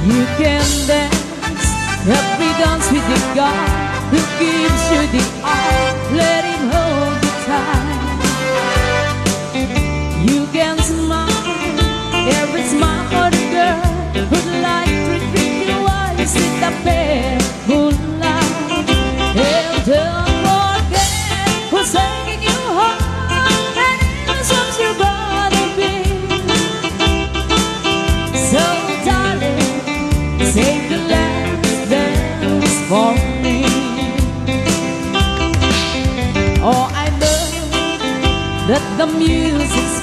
You can dance every dance with the God who gives you the all. Let him hold you tight. You can smile every smile for the girl who'd like to treat you wise in the pale moonlight. And don't forget who's taking you home and innocence you're gonna be. So darling, save the last dance for me. Oh, I know that the music's